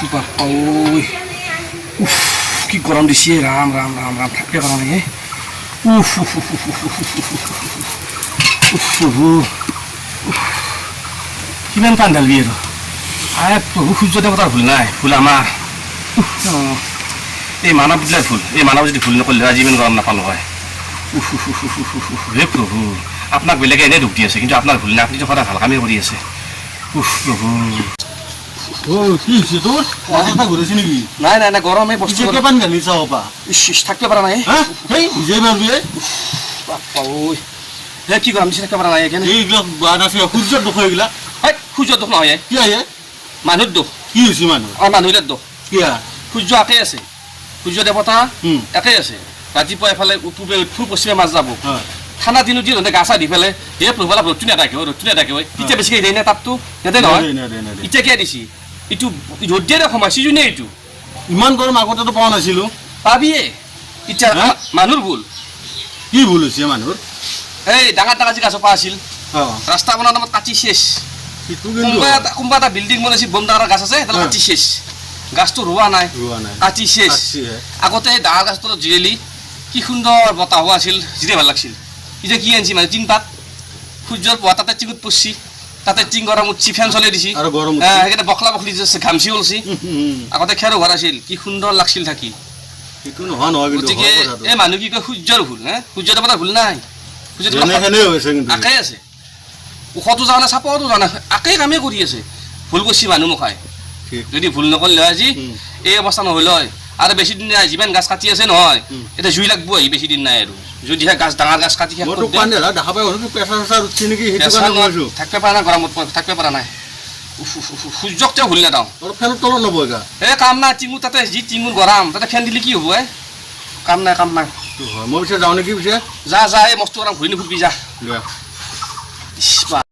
বাপ্পা ওই উফ কি গরম দিছে রাম রাম রাম রাম থাকতে পারা নাই উফ উফ উফ উফ উফ উফ কিমান পানী ঢালবি আৰু আয় প্ৰভু সূৰ্য দেৱতাৰ ভুল নাই ভুল আমাৰ এই মানৱ বিদ্যাৰ ভুল এই মানৱ যদি ভুল নকৰিলে আজি ইমান গৰম নাপালোঁ হয় উফ উফ উফ উফ উফ উফ হে প্ৰভু আপোনাক বেলেগে এনেই দুখ দি আছে কিন্তু আপোনাৰ ভুল নাই আপুনি সদায় ভাল কামেই কৰি আছে উফ প্ৰভু কি হৈছে তোৰ মাথা ঘূৰিছে নেকি নাই নাই নাই গৰম এই বস্তু পানী ঢালি চাব পা ইচ থাকিব পৰা নাই সেই বুজাই পাৰবি বাপ্পা ঐ হে কি গৰম দিছে থাকিব পৰা নাই এইখানে এইবিলাক সূৰ্যৰ দুখ এইবিলাক সূৰ্যৰ দুখ নহয় কি আহে মানুহৰ দুখ কি হৈছে মানুহ মানুহবিলাক দুখ কিয়া সূৰ্য একেই আছে সূৰ্য দেৱতা একেই আছে ৰাতিপুৱা এফালে পূবে উৎফুৰ পশ্চিমে মাছ যাব ঠাণ্ডা দিনত যি গা চা দি পেলাই হে প্ৰভু অলপ ৰ'দটো নাথাকে এতিয়া বেছিকৈ দিয়ে নে তাততো ইয়াতে নহয় এতিয়া কিয় দিছি এইটো ৰ'দ দিয়ে সময় চিজনে এইটো ইমান গৰম আগতেতো পোৱা নাছিলোঁ পাবিয়ে এতিয়া মানুহৰ ভুল কি ভুল হৈছে মানুহৰ এই ডাঙৰ ডাঙৰ যি গাছপা আছিল ৰাস্তা বনোৱাৰ নামত কাটি শেষ কোনোবা এটা বিল্ডিং বনাইছিল বম ডাঙৰ গাছ আছে সেইটো কাটি শেষ গাছটো ৰোৱা নাই কাটি শেষ আগতে ডাঙৰ গাছটো জিৰেলি কি সুন্দৰ বতাহ হোৱা আছিল জিৰে ভাল লাগিছিল এতিয়া কি আনিছি মানে টিন পাত সূৰ্যৰ পোৱা তাতে টিঙত পচছি তাতে টিং গৰম উঠছি ফেন চলাই দিছি সেইকেইটা বখলা বখলি ঘামচি ওলছি আগতে খেৰো ঘৰ আছিল কি সুন্দৰ লাগছিল থাকি গতিকে এই মানুহ কি কয় সূৰ্যৰ ভুল সূৰ্য দেৱতাৰ ভুল নাই একেই আছে ওখতো যোৱা নাই চাপতো যোৱা নাই একেই কামেই কৰি আছে ভুল কৰিছে মানুহ মুখাই যদি ভুল নকৰিলে আজি এই অৱস্থা নহ'ল হয় আৰু বেছি দিন নাই যিমান গাছ কাটি আছে নহয় এতিয়া জুই লাগব আহি বেছি দিন নাই আৰু যদিহে গাছ ডাঙৰ গাছ কাটি থাকিব পৰা নাই গৰমত থাকিব পৰা নাই সূৰ্যক তেওঁ ভুল নাযাওঁ এই কাম নাই টিঙু তাতে যি টিঙুৰ গৰম তাতে ফেন দিলে কি হ'ব কাম নাই মই পিছে যাওঁ নেকি পিছে যা যা এই মস্ত গৰম ঘূৰি নুফুৰিবি যা